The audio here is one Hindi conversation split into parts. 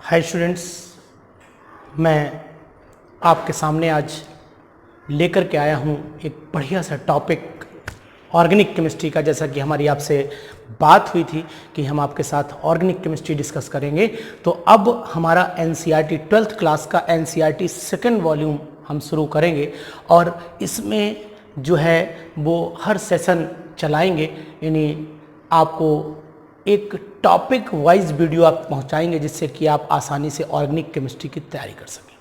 हाय स्टूडेंट्स, मैं आपके सामने आज लेकर के आया हूँ एक बढ़िया सा टॉपिक ऑर्गेनिक केमिस्ट्री का। जैसा कि हमारी आपसे बात हुई थी कि हम आपके साथ ऑर्गेनिक केमिस्ट्री डिस्कस करेंगे, तो अब हमारा एनसीईआरटी 12th क्लास का एनसीईआरटी सेकेंड वॉल्यूम हम शुरू करेंगे और इसमें जो है वो हर सेशन चलाएंगे, यानी आपको एक टॉपिक वाइज वीडियो आप पहुंचाएंगे जिससे कि आप आसानी से ऑर्गेनिक केमिस्ट्री की तैयारी कर सकें।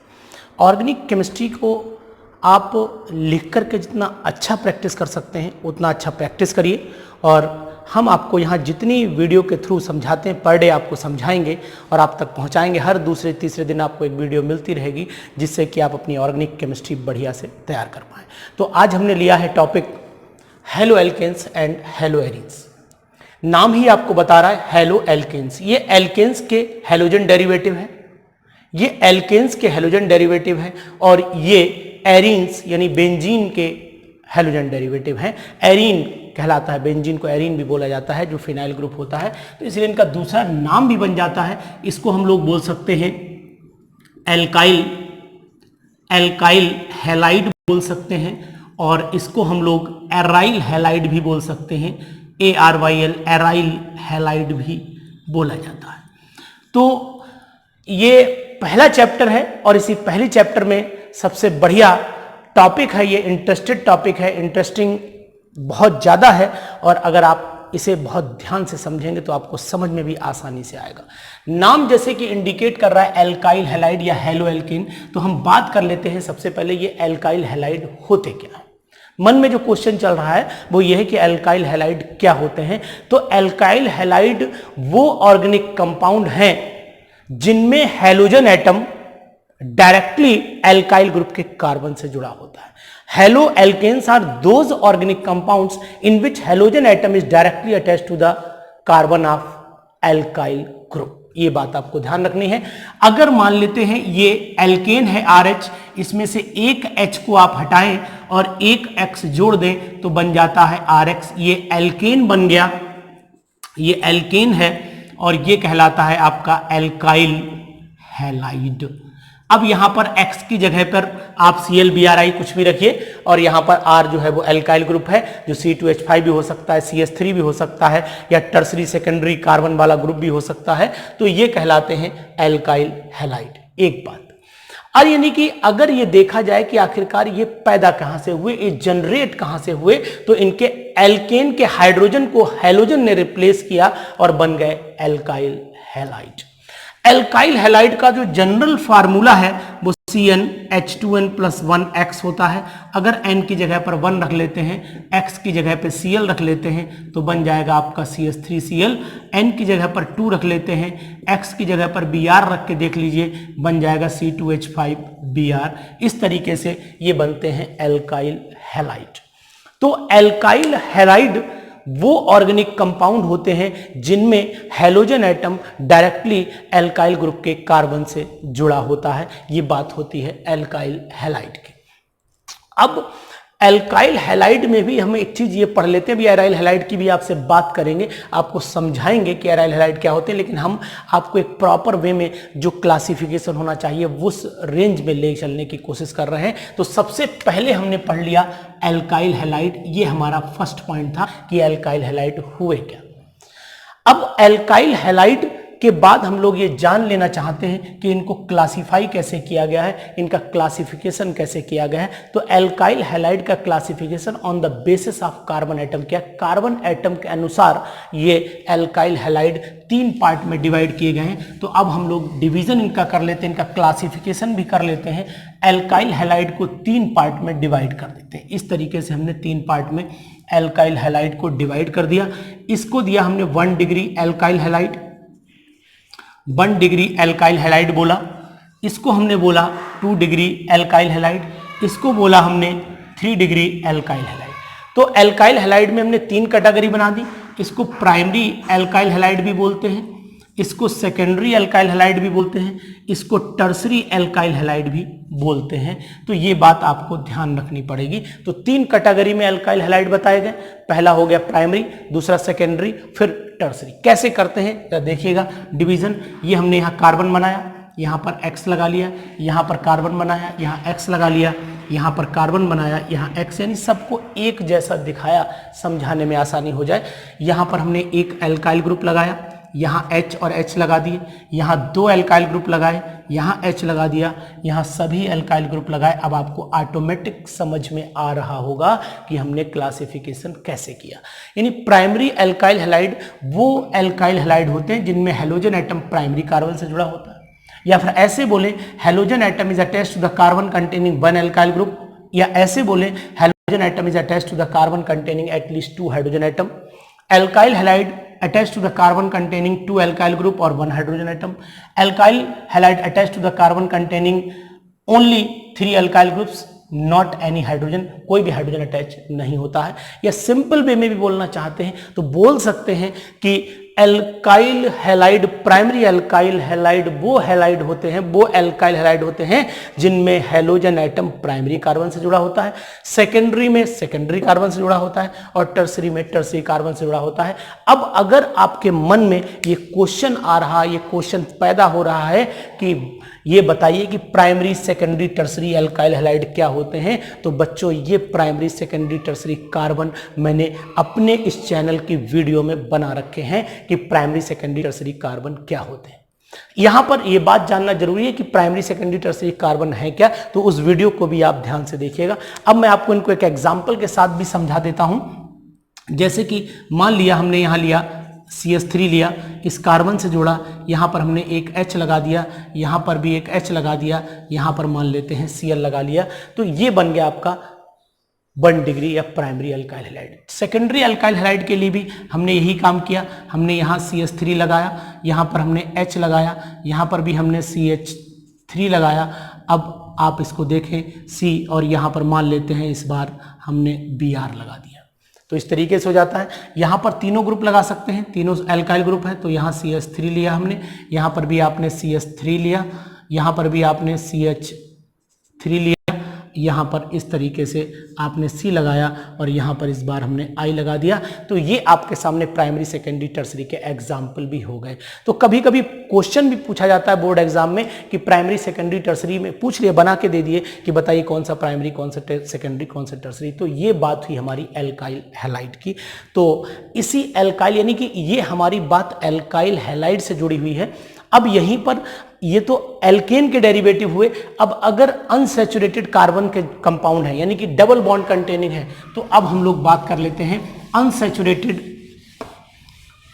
ऑर्गेनिक केमिस्ट्री को आप लिख करके जितना अच्छा प्रैक्टिस कर सकते हैं उतना अच्छा प्रैक्टिस करिए, और हम आपको यहाँ जितनी वीडियो के थ्रू समझाते हैं पर डे आपको समझाएंगे और आप तक पहुँचाएंगे। हर दूसरे तीसरे दिन आपको एक वीडियो मिलती रहेगी जिससे कि आप अपनी ऑर्गेनिक केमिस्ट्री बढ़िया से तैयार कर पाएँ। तो आज हमने लिया है topic haloalkanes and haloarenes. नाम ही आपको बता रहा है हेलो एल्केन्स। ये एल्केन्स के हेलोजन डेरिवेटिव है, ये एल्केन्स के हेलोजन डेरिवेटिव है, और ये एरीन्स यानी बेंजीन के हेलोजन डेरिवेटिव हैं। एरीन कहलाता है, बेंजीन को एरीन भी बोला जाता है जो फिनाइल ग्रुप होता है, तो इसलिए इनका दूसरा नाम भी बन जाता है। इसको हम लोग बोल सकते हैं एल्काइल हैलाइड बोल सकते हैं, और इसको हम लोग एराइल हैलाइड भी बोल सकते हैं, ARYL एराइल हैलाइड भी बोला जाता है। तो ये पहला चैप्टर है और इसी पहले चैप्टर में सबसे बढ़िया टॉपिक है, ये इंटरेस्टेड टॉपिक है, इंटरेस्टिंग बहुत ज़्यादा है, और अगर आप इसे बहुत ध्यान से समझेंगे तो आपको समझ में भी आसानी से आएगा। नाम जैसे कि इंडिकेट कर रहा है एल्काइल हैलाइड या हेलो एल्केन, तो हम बात कर लेते हैं सबसे पहले ये एल्काइल हैलाइड होते क्या है। मन में जो क्वेश्चन चल रहा है वो ये है कि एल्काइल हैलाइड क्या होते हैं। तो एल्काइल हैलाइड वो ऑर्गेनिक कंपाउंड हैं जिनमें halogen atom directly alkyl group के कार्बन से जुड़ा होता है। Haloalkanes are those organic compounds in which halogen atom is directly attached to the carbon of alkyl group. ये बात आपको ध्यान रखनी है। अगर मान लेते हैं ये एल्केन है RH, इसमें से एक H को आप हटाएं और एक X जोड़ दें तो बन जाता है RX। ये एल्केन बन गया, ये एल्केन है, और ये कहलाता है आपका एल्काइल हैलाइड। अब यहां पर X की जगह पर आप ClBrI कुछ भी रखिए, और यहां पर R जो है वो एल्काइल ग्रुप है, जो C2H5 भी हो सकता है, CH3 भी हो सकता है, या टर्सरी सेकेंडरी कार्बन वाला ग्रुप भी हो सकता है। तो ये कहलाते हैं एल्काइल हैलाइड। एक बात, और यानी कि अगर ये देखा जाए कि आखिरकार ये पैदा कहां से हुए, ये जनरेट कहां से हुए, तो इनके एल्केन के हाइड्रोजन को हैलोजन ने रिप्लेस किया और बन गए एल्काइल हैलाइड। एल्काइल हैलाइड का जो जनरल फार्मूला है वो CnH2n+1X होता है। अगर N की जगह पर 1 रख लेते हैं, X की जगह पर Cl रख लेते हैं तो बन जाएगा आपका CH3Cl। N की जगह पर 2 रख लेते हैं, X की जगह पर Br रख के देख लीजिए, बन जाएगा C2H5Br। इस तरीके से ये बनते हैं एल्काइल हैलाइड। तो एल्काइल हैलाइड वो ऑर्गेनिक कंपाउंड होते हैं जिनमें halogen atom directly alkyl group के कार्बन से जुड़ा होता है। ये बात होती है एल्काइल हैलाइड की। अब एल्काइल हैलाइड में भी हम एक चीज ये पढ़ लेते हैं, भी एराइल हैलाइड की भी आपसे बात करेंगे, आपको समझाएंगे कि एराइल हैलाइड क्या होते हैं, लेकिन हम आपको एक प्रॉपर वे में जो क्लासिफिकेशन होना चाहिए उस रेंज में ले चलने की कोशिश कर रहे हैं। तो सबसे पहले हमने पढ़ लिया एल्काइल हैलाइड, ये हमारा फर्स्ट पॉइंट था कि एल्काइल हैलाइड हुए क्या। अब एल्काइल हैलाइड के बाद हम लोग ये जान लेना चाहते हैं कि इनको क्लासिफाई कैसे किया गया है, इनका क्लासिफिकेशन कैसे किया गया है। तो एल्काइल हैलाइड का classification on the basis of carbon atom क्या, कार्बन एटम के अनुसार ये एल्काइल हैलाइड 3 पार्ट में डिवाइड किए गए हैं। तो अब हम लोग डिवीजन इनका कर लेते हैं, इनका क्लासिफिकेशन भी कर लेते हैं। एल्काइल हैलाइड को 3 पार्ट में डिवाइड कर देते हैं। इस तरीके से हमने 3 पार्ट में एल्काइल हैलाइड को डिवाइड कर दिया। इसको दिया हमने 1 degree alkyl halide, 1 degree alkyl halide बोला। इसको हमने बोला 2 डिग्री एल्काइल हैलाइड, इसको बोला हमने 3 डिग्री एल्काइल हैलाइड। तो एल्काइल हैलाइड में हमने 3 कैटेगरी बना दी। इसको प्राइमरी एल्काइल हैलाइड भी बोलते हैं, इसको सेकेंडरी एल्काइल हैलाइड भी बोलते हैं, इसको टर्सरी एल्काइल हैलाइड भी बोलते हैं। तो ये बात आपको ध्यान रखनी पड़ेगी। तो 3 कैटेगरी में एल्काइल हैलाइड बताए गए। पहला हो गया प्राइमरी, दूसरा सेकेंडरी, फिर टर्सरी। कैसे करते हैं तो देखिएगा डिवीजन। ये हमने यहाँ कार्बन बनाया, यहाँ पर X लगा लिया, यहाँ पर कार्बन बनाया, यहाँ X लगा लिया, यहाँ पर कार्बन बनाया, यहाँ X, यानी सबको एक जैसा दिखाया, समझाने में आसानी हो जाए। यहाँ पर हमने एक एल्काइल ग्रुप लगाया, यहाँ H और H लगा दिए, यहाँ 2 एल्काइल ग्रुप लगाए, यहाँ H लगा दिया, यहाँ सभी एल्काइल ग्रुप लगाए। अब आपको ऑटोमेटिक समझ में आ रहा होगा कि हमने क्लासिफिकेशन कैसे किया। यानी प्राइमरी एल्काइल हैलाइड वो एल्काइल हैलाइड होते हैं जिनमें हैलोजन एटम प्राइमरी कार्बन से जुड़ा होता है, या फिर ऐसे बोले halogen atom is attached to the carbon containing 1 alkyl group, या ऐसे बोले halogen atom is attached to the carbon containing at least 2 hydrogen atom. Alkyl halide attached to the carbon containing 2 alkyl group or 1 hydrogen atom. Alkyl halide attached to the carbon containing only 3 alkyl groups, not any hydrogen, कोई भी हाइड्रोजन अटैच नहीं होता है। या सिंपल वे में भी बोलना चाहते हैं तो बोल सकते हैं कि alkyl halide, primary alkyl halide वो हैलाइड होते हैं, वो एल्काइल हैलाइड होते हैं जिनमें हैलोजन एटम प्राइमरी कार्बन से जुड़ा होता है, सेकेंडरी में सेकेंडरी कार्बन से जुड़ा होता है, और टर्सरी में टर्सरी कार्बन से जुड़ा होता है। अब अगर आपके मन में ये क्वेश्चन आ रहा, ये क्वेश्चन पैदा हो रहा है कि ये बताइए कि primary secondary tertiary alkyl halide क्या होते हैं, तो बच्चों ये प्राइमरी सेकेंडरी टर्सरी कार्बन मैंने अपने इस चैनल की वीडियो में बना रखे हैं कि प्राइमरी सेकेंडरी टर्सरी कार्बन क्या होते हैं। यहां पर यह बात जानना जरूरी है कि प्राइमरी सेकेंडरी टर्सरी कार्बन है क्या, तो उस वीडियो को भी आप ध्यान से देखिएगा। अब मैं आपको इनको एक एग्जाम्पल के साथ भी समझा देता हूं। जैसे कि मान लिया हमने यहां लिया CH3 लिया, इस कार्बन से जोड़ा, यहाँ पर हमने एक H लगा दिया, यहाँ पर भी एक H लगा दिया, यहाँ पर मान लेते हैं Cl लगा लिया, तो ये बन गया आपका 1 डिग्री या primary alkyl halide. Secondary alkyl halide के लिए भी हमने यही काम किया, हमने यहाँ CH3 लगाया, यहाँ पर हमने H लगाया, यहाँ पर भी हमने CH3 लगाया। अब आप इसको देखें C, और यहाँ पर मान लेते हैं इस बार हमने Br लगा दिया, तो इस तरीके से हो जाता है। यहाँ पर तीनों ग्रुप लगा सकते हैं, तीनों एल्काइल ग्रुप है, तो यहाँ CH3 लिया हमने, यहाँ पर भी आपने CH3 लिया, यहाँ पर भी आपने CH3 लिया, यहाँ पर इस तरीके से आपने C लगाया, और यहाँ पर इस बार हमने I लगा दिया। तो ये आपके सामने प्राइमरी सेकेंडरी टर्सरी के एग्जाम्पल भी हो गए। तो कभी कभी क्वेश्चन भी पूछा जाता है बोर्ड एग्जाम में कि प्राइमरी सेकेंडरी टर्सरी में पूछ लिए, बना के दे दिए कि बताइए कौन सा प्राइमरी, कौन सा सेकेंडरी, कौन सा टर्सरी। तो ये बात हुई हमारी एल्काइल हैलाइड की। तो इसी एल्काइल, यानी कि ये हमारी बात एल्काइल हैलाइड से जुड़ी हुई है। अब यहीं पर ये तो एल्केन के डेरिवेटिव हुए। अब अगर अनसैचुरेटेड कार्बन के कंपाउंड है, यानी कि डबल बॉन्ड कंटेनिंग है, तो अब हम लोग बात कर लेते हैं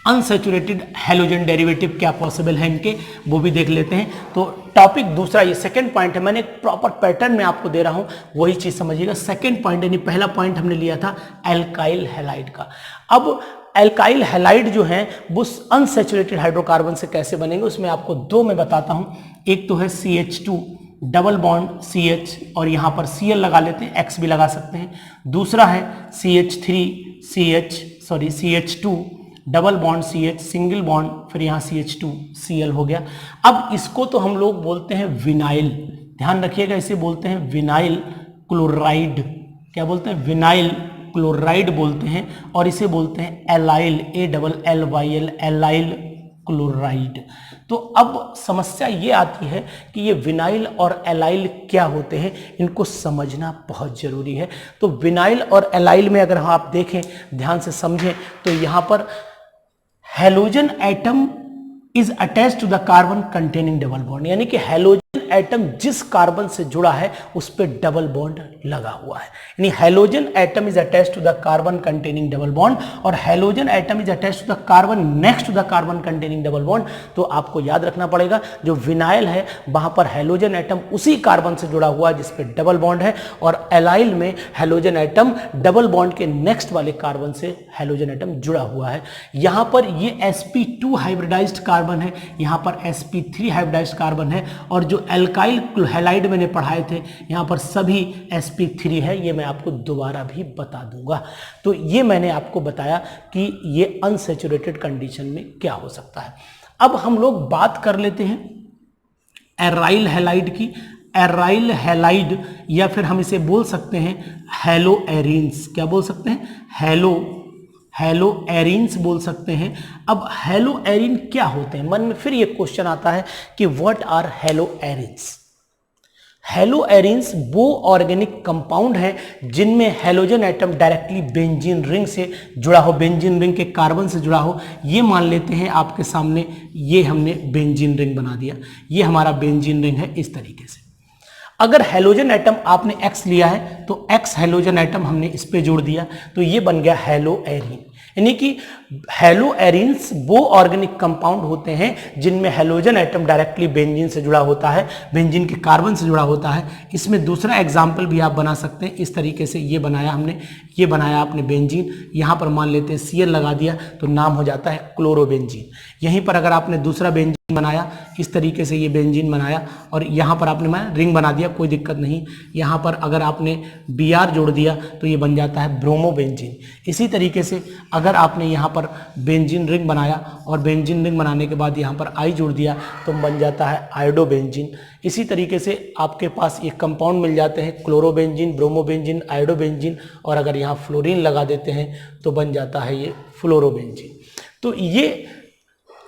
अनसैचुरेटेड हैलोजन डेरिवेटिव क्या पॉसिबल है इनके, वो भी देख लेते हैं। तो टॉपिक दूसरा, ये सेकंड पॉइंट है, मैंने एक प्रॉपर पैटर्न में आपको दे रहा हूं, वही चीज समझिएगा। सेकंड पॉइंट, यानी पहला पॉइंट हमने लिया था एल्काइल हैलाइड का। अब एल्काइल हैलाइड जो है वो अनसैचुरेटेड हाइड्रोकार्बन से कैसे बनेंगे, उसमें आपको 2 मैं बताता हूं। एक तो है CH2 डबल बॉन्ड CH, और यहां पर Cl लगा लेते हैं, X भी लगा सकते हैं। दूसरा है CH2 double bond CH single bond, फिर यहाँ CH2 Cl हो गया। अब इसको तो हम लोग बोलते हैं विनाइल, ध्यान रखिएगा, इसे बोलते हैं विनाइल क्लोराइड। क्या बोलते हैं? विनाइल क्लोराइड बोलते हैं, और इसे बोलते हैं एलाइल, ALLYL, एलाइल क्लोराइड। तो अब समस्या ये आती है कि ये विनाइल और एलाइल क्या होते हैं, इनको समझना बहुत जरूरी है। तो विनाइल और एलाइल में अगर आप देखें, ध्यान से समझें, तो यहां पर halogen atom is attached to the carbon containing double bond, यानी कि हैलोजन एटम जिस कार्बन से जुड़ा है उस पे डबल बॉन्ड लगा हुआ है। यानी halogen atom is attached to the carbon containing double bond, और halogen atom is attached to the carbon next to the carbon containing double bond. तो आपको याद रखना पड़ेगा, जो विनाइल है वहां पर हैलोजन एटम उसी कार्बन से जुड़ा हुआ है जिस पे डबल बॉन्ड है, और एलाइल में हैलोजन एटम डबल बॉन्ड के नेक्स्ट वाले कार्बन से हैलोजन एटम जुड़ा हुआ है। यहां पर ये sp2 हाइब्रिडाइज्ड कार्बन है, यहां पर sp3 हाइब्रिडाइज्ड कार्बन है, और जो एल्काइल हैलाइड मैंने पढ़ाए थे यहां पर सभी sp3 है। ये मैं आपको दोबारा भी बता दूंगा। तो ये मैंने आपको बताया कि ये अनसैचुरेटेड कंडीशन में क्या हो सकता है। अब हम लोग बात कर लेते हैं एराइल हैलाइड की। एराइल हैलाइड या फिर हम इसे बोल सकते हैं हेलो एरिन्स। क्या बोल सकते हैं? हेलो एरिन्स बोल सकते हैं। अब हेलो एरिन क्या होते हैं? मन में फिर ये क्वेश्चन आता है कि what are haloarenes. Haloarenes वो ऑर्गेनिक कंपाउंड है जिनमें halogen atom directly benzene ring से जुड़ा हो, बेंजीन रिंग के कार्बन से जुड़ा हो। ये मान लेते हैं आपके सामने, ये हमने बेंजीन रिंग बना दिया, ये हमारा बेंजीन रिंग है इस तरीके से। अगर हेलोजन एटम आपने X लिया है तो X हेलोजन एटम हमने इस पे जोड़ दिया, तो ये बन गया हेलो एरिन। यानी कि हेलो एरिन्स वो ऑर्गेनिक कंपाउंड होते हैं जिनमें हेलोजन एटम डायरेक्टली बेंजीन से जुड़ा होता है, बेंजीन के कार्बन से जुड़ा होता है। इसमें दूसरा एग्जाम्पल भी आप बना सकते हैं। इस तरीके से ये बनाया हमने, ये बनाया आपने बेंजीन, यहाँ पर मान लेते हैं Cl लगा दिया तो नाम हो जाता है क्लोरोबेंजीन। यहीं पर अगर आपने दूसरा बेंजीन बनाया, इस तरीके से ये बेंजीन बनाया और यहाँ पर आपने रिंग बना दिया, कोई दिक्कत नहीं। यहाँ पर अगर आपने Br जोड़ दिया तो ये बन जाता है ब्रोमोबेंजीन। इसी तरीके से अगर आपने यहाँ पर बेंजीन रिंग बनाया और बेंजीन रिंग बनाने के बाद यहाँ पर I जोड़ दिया तो बन जाता है आयोडोबेंजीन। इसी तरीके से आपके पास ये कंपाउंड मिल जाते हैं क्लोरोबेंजीन, ब्रोमोबेंजीन, आयोडोबेंजीन, और अगर यहाँ फ्लोरीन लगा देते हैं तो बन जाता है ये फ्लोरोबेंजीन। तो ये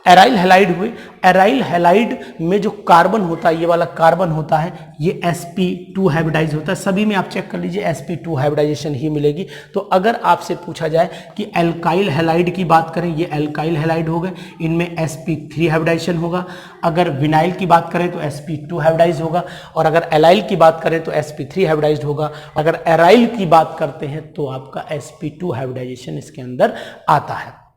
एराइल हैलाइड हुए। एराइल हैलाइड में जो कार्बन होता है, ये वाला कार्बन होता है, ये sp2 हाइब्रिडाइज होता है। सभी में आप चेक कर लीजिए sp2 हाइब्रिडाइजेशन ही मिलेगी। तो अगर आपसे पूछा जाए कि एल्काइल हैलाइड की बात करें, ये एल्काइल हैलाइड हो गए, इनमें sp3 हाइब्रिडाइजेशन होगा। अगर विनाइल की बात करें तो sp2 हाइब्रिडाइज होगा, और अगर एलाइल की बात करें तो sp3 हाइब्रिडाइज होगा। अगर एराइल की बात करते हैं तो आपका sp2 हाइब्रिडाइजेशन इसके अंदर आता है।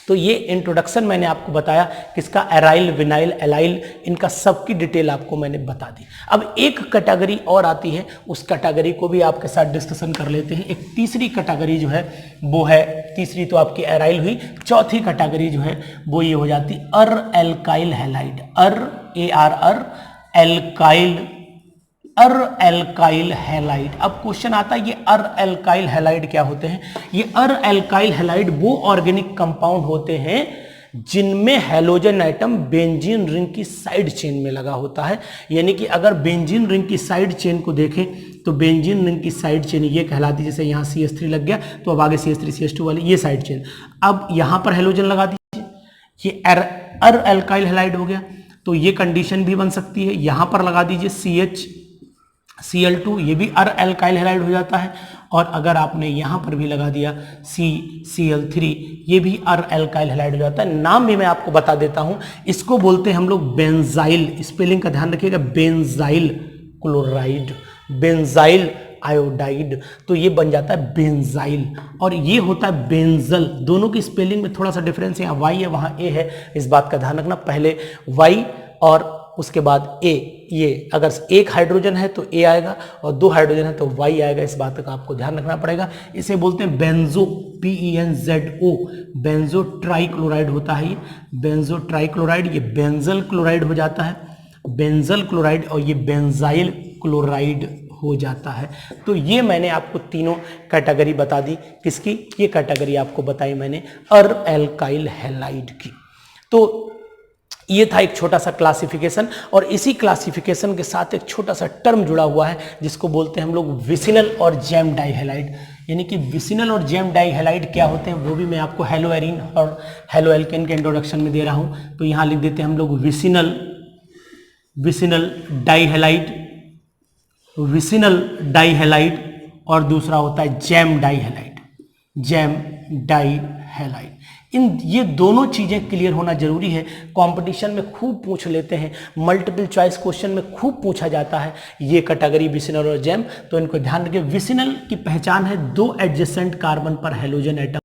तो ये इंट्रोडक्शन मैंने आपको बताया किसका, एराइल, विनाइल, एलाइल, इनका सबकी डिटेल आपको मैंने बता दी। अब एक कैटेगरी और आती है, उस कैटेगरी को भी आपके साथ डिस्कशन कर लेते हैं। एक तीसरी कैटेगरी जो है वो है, तीसरी तो आपकी एराइल हुई, चौथी कैटेगरी जो है वो ये हो जाती अर एल्काइल हैलाइड। अर एल्काइल हैलाइड। अब क्वेश्चन आता है ये अर एल्काइल हैलाइड क्या होते हैं? ये अर एल्काइल हैलाइड वो ऑर्गेनिक कंपाउंड होते हैं जिनमें हेलोजन एटम बेंजीन रिंग की साइड चेन में लगा होता है। यानी कि अगर बेंजीन रिंग की साइड चेन को देखें तो बेंजीन रिंग की साइड चेन ये कहलाती है, जैसे यहाँ CH3 लग गया तो अब आगे CH3 CH2 वाली ये साइड चेन। अब यहाँ पर हेलोजन लगा दीजिए, ये अर एल्काइल हैलाइड हो गया। तो ये कंडीशन भी बन सकती है, यहाँ पर लगा दीजिए CH-Cl2, ये भी अर एल्काइल हैलाइड हो जाता है। और अगर आपने यहाँ पर भी लगा दिया CCl3, ये भी अर एल्काइल हैलाइड हो जाता है। नाम भी मैं आपको बता देता हूँ, इसको बोलते हैं हम लोग बेंजाइल। स्पेलिंग का ध्यान रखिएगा, बेंजाइल क्लोराइड, बेंजाइल आयोडाइड, तो ये बन जाता है बेंजाइल। और ये होता है बेंजल। दोनों की स्पेलिंग में थोड़ा सा डिफरेंस है, यहाँ Y है वहाँ A है, इस बात का ध्यान रखना। पहले Y और उसके बाद A, ये अगर एक हाइड्रोजन है तो A आएगा और दो हाइड्रोजन है तो Y आएगा, इस बात का आपको ध्यान रखना पड़ेगा। इसे बोलते हैं बेंजो, PENZO, बेंजो ट्राइक्लोराइड होता है ये, बेंजो ट्राइक्लोराइड। ये बेंजल क्लोराइड हो जाता है, बेंजल क्लोराइड, और ये बेंजाइल क्लोराइड हो जाता है। तो ये मैंने आपको तीनों कैटेगरी बता दी। किसकी? ये कैटेगरी आपको बताई मैंने अर एल्काइल हैलाइड की। तो ये था एक छोटा सा क्लासिफिकेशन, और इसी क्लासिफिकेशन के साथ एक छोटा सा टर्म जुड़ा हुआ है जिसको बोलते हैं हम लोग विसिनल और जैम डाइहैलाइड। यानी कि विसिनल और जैम डाइहैलाइड क्या होते हैं वो भी मैं आपको हेलो एरिन और हेलो एल्केन के इंट्रोडक्शन में दे रहा हूं। तो यहां लिख देते हैं हम लोग विसिनल डाइहैलाइड, विसिनल डाइहैलाइड, और दूसरा होता है जैम डाइहैलाइड, जैम डाइहैलाइड। ये दोनों चीजें क्लियर होना जरूरी है। कंपटीशन में खूब पूछ लेते हैं, मल्टीपल चॉइस क्वेश्चन में खूब पूछा जाता है ये कैटेगरी विसिनल और जैम। तो इनको ध्यान रखिए। विसिनल की पहचान है दो एडजेसेंट कार्बन पर हेलोजन एटम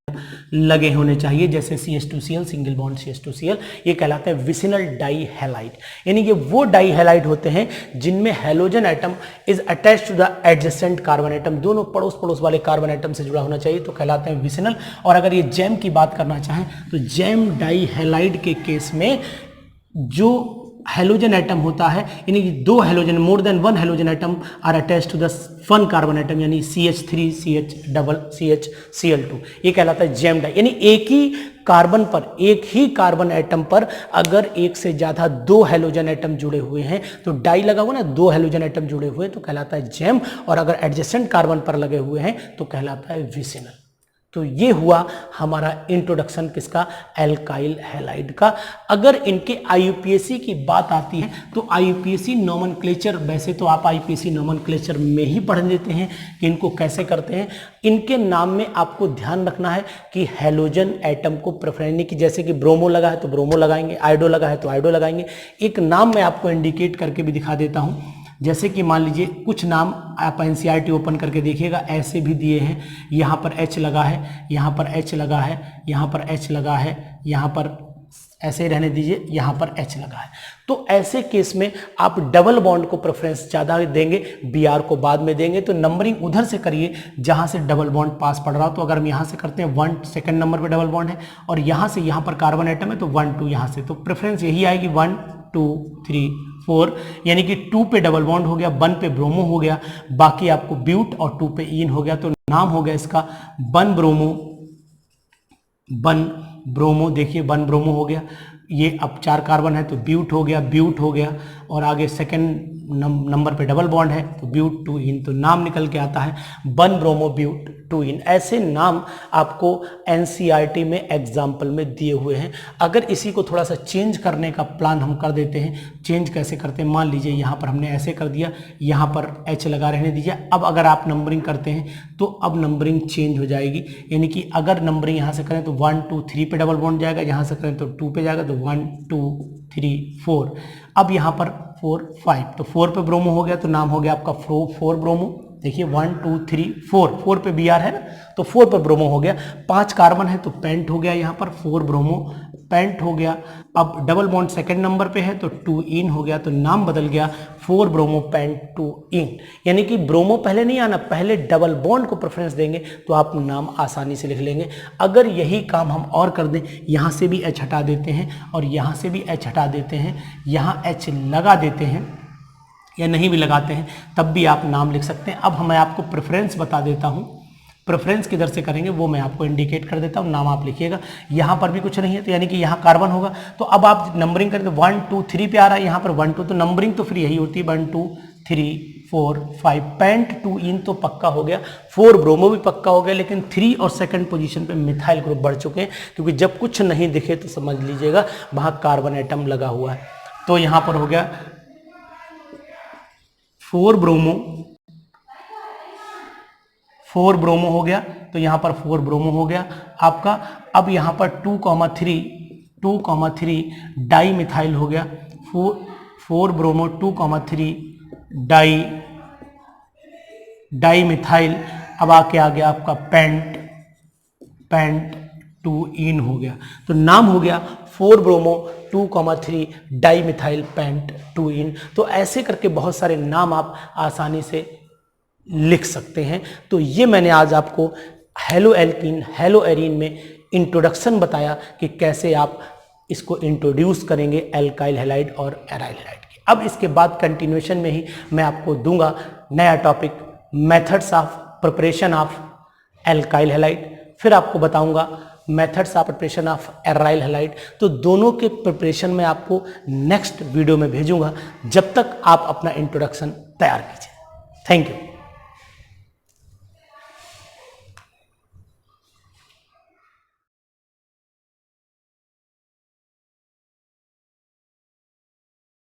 लगे होने चाहिए, जैसे CH2Cl, सिंगल बॉन्ड CH2Cl, ये कहलाते हैं विसिनल डाइहैलाइड। यानी ये वो डाइहैलाइड होते हैं जिनमें halogen atom is attached to the adjacent carbon atom, दोनों पड़ोस पड़ोस वाले कार्बन एटम से जुड़ा होना चाहिए, तो कहलाते हैं विसिनल। और अगर ये जैम की बात करना चाहें तो जैम डाइहैलाइड के केस में जो हेलोजन एटम होता है, यानी कि दो halogen, more than one halogen atom are attached to the one carbon atom, यानी CH3 CH+CH Cl2, ये कहलाता है जेम डाई। यानी एक ही कार्बन एटम पर अगर एक से ज्यादा दो हेलोजन एटम जुड़े हुए हैं, तो डाई लगा हुआ ना, दो हेलोजन एटम जुड़े हुए हैं तो कहलाता है जेम, और अगर एडजेसेंट कार्बन पर लगे हुए हैं तो कहलाता है विसिनल। तो ये हुआ हमारा इंट्रोडक्शन किसका, एल्काइल हैलाइड का। अगर इनके IUPAC की बात आती है तो IUPAC नोमेनक्लेचर, वैसे तो आप IUPAC नोमेनक्लेचर में ही पढ़ लेते हैं कि इनको कैसे करते हैं। इनके नाम में आपको ध्यान रखना है कि हेलोजन एटम को प्रेफरेंस की, जैसे कि ब्रोमो लगा है तो ब्रोमो लगाएंगे, आयोडो लगा है तो आयोडो लगाएंगे। एक नाम मैं आपको इंडिकेट करके भी दिखा देता हूँ, जैसे कि मान लीजिए कुछ नाम आप NCERT ओपन करके देखिएगा, ऐसे भी दिए हैं, यहाँ पर H लगा है, यहाँ पर H लगा है, यहाँ पर H लगा है, यहाँ पर ऐसे ही रहने दीजिए, यहाँ पर H लगा है। तो ऐसे केस में आप डबल बॉन्ड को प्रेफरेंस ज़्यादा देंगे, Br को बाद में देंगे। तो नंबरिंग उधर से करिए जहाँ से डबल बॉन्ड पास पड़ रहा हो। तो अगर हम यहाँ से करते हैं 1 सेकंड नंबर पे डबल बॉन्ड है, और यहाँ से यहाँ पर कार्बन एटम है तो 1 2 यहाँ से, तो प्रेफरेंस यही आएगी 1 2 3 4, यानी कि 2 पे डबल बॉन्ड हो गया, 1 पे ब्रोमो हो गया, बाकी आपको ब्यूट और 2 पे इन हो गया। तो नाम हो गया इसका 1 ब्रोमो, देखिए 1 ब्रोमो हो गया। ये अब 4 कार्बन है तो ब्यूट हो गया, और आगे सेकंड नंबर पे डबल बॉन्ड है तो ब्यूट 2 इन, तो नाम निकल के आता है 1 ब्रोमो ब्यूट 2 इन। ऐसे नाम आपको NCERT में एग्जाम्पल में दिए हुए हैं। अगर इसी को थोड़ा सा चेंज करने का प्लान हम कर देते हैं, चेंज कैसे करते हैं, मान लीजिए यहाँ पर हमने ऐसे कर दिया, यहाँ पर H लगा रहने दीजिए। अब अगर आप नंबरिंग करते हैं तो अब नंबरिंग चेंज हो जाएगी, यानी कि अगर नंबरिंग यहाँ से करें तो 1 2 3 पे डबल बॉन्ड जाएगा, यहाँ से करें तो 2 पे जाएगा, तो 1 2 3 4, अब यहाँ पर 4 5, तो 4 पे ब्रोमो हो गया तो नाम हो गया आपका 4 ब्रोमो। देखिए 1 2 3 4 पे Br है ना, तो 4 पे ब्रोमो हो गया। 5 कार्बन है तो पेंट हो गया, यहाँ पर 4 ब्रोमो पेंट हो गया। अब डबल बॉन्ड सेकंड नंबर पे है तो 2 इन हो गया, तो नाम बदल गया 4 ब्रोमो पेंट 2 इन। यानी कि ब्रोमो पहले नहीं आना, पहले डबल बॉन्ड को प्रेफरेंस देंगे तो आप नाम आसानी से लिख लेंगे। अगर यही काम हम और कर दें, यहाँ से भी H हटा देते हैं और यहाँ से भी H हटा देते हैं, यहाँ H लगा देते हैं या नहीं भी लगाते हैं, तब भी आप नाम लिख सकते हैं। अब मैं आपको प्रेफरेंस बता देता हूँ, प्रेफरेंस किधर से करेंगे वो मैं आपको इंडिकेट कर देता हूँ। नाम आप लिखिएगा, यहाँ पर भी कुछ नहीं है तो यानी कि यहाँ कार्बन होगा, तो अब आप नंबरिंग करें तो 1 2 3 पे आ रहा है, यहाँ पर 1 2, तो नंबरिंग तो फिर यही होती है 1 2 3 4 5, पेंट 2 इन तो पक्का हो गया, 4 ब्रोमो भी पक्का हो गया, लेकिन 3 और सेकंड पोजीशन पे मिथाइल ग्रुप बढ़ चुके हैं, क्योंकि जब कुछ नहीं दिखे तो समझ लीजिएगा वहाँ कार्बन एटम लगा हुआ है। तो यहाँ पर हो गया 4 ब्रोमो हो गया, तो यहाँ पर 4 ब्रोमो हो गया आपका। अब यहाँ पर 2,3 डाई मिथाइल हो गया, 4 ब्रोमो 2,3 डाई मिथाइल। अब आके आ गया आपका पेंट 2 इन हो गया, तो नाम हो गया 4 ब्रोमो 2,3 डाई मिथाइल पेंट 2 इन। तो ऐसे करके बहुत सारे नाम आप आसानी से लिख सकते हैं। तो ये मैंने आज आपको हेलो एल्कीन हेलो एरीन में इंट्रोडक्शन बताया कि कैसे आप इसको इंट्रोड्यूस करेंगे एल्काइल हैलाइड और एराइल हैलाइड की। अब इसके बाद कंटिन्यूएशन में ही मैं आपको दूंगा नया topic, methods of preparation of alkyl halide, फिर आपको बताऊंगा methods of preparation of aryl halide. तो दोनों के प्रिपरेशन में आपको नेक्स्ट वीडियो में भेजूंगा। जब तक आप अपना इंट्रोडक्शन तैयार कीजिए। Thank you.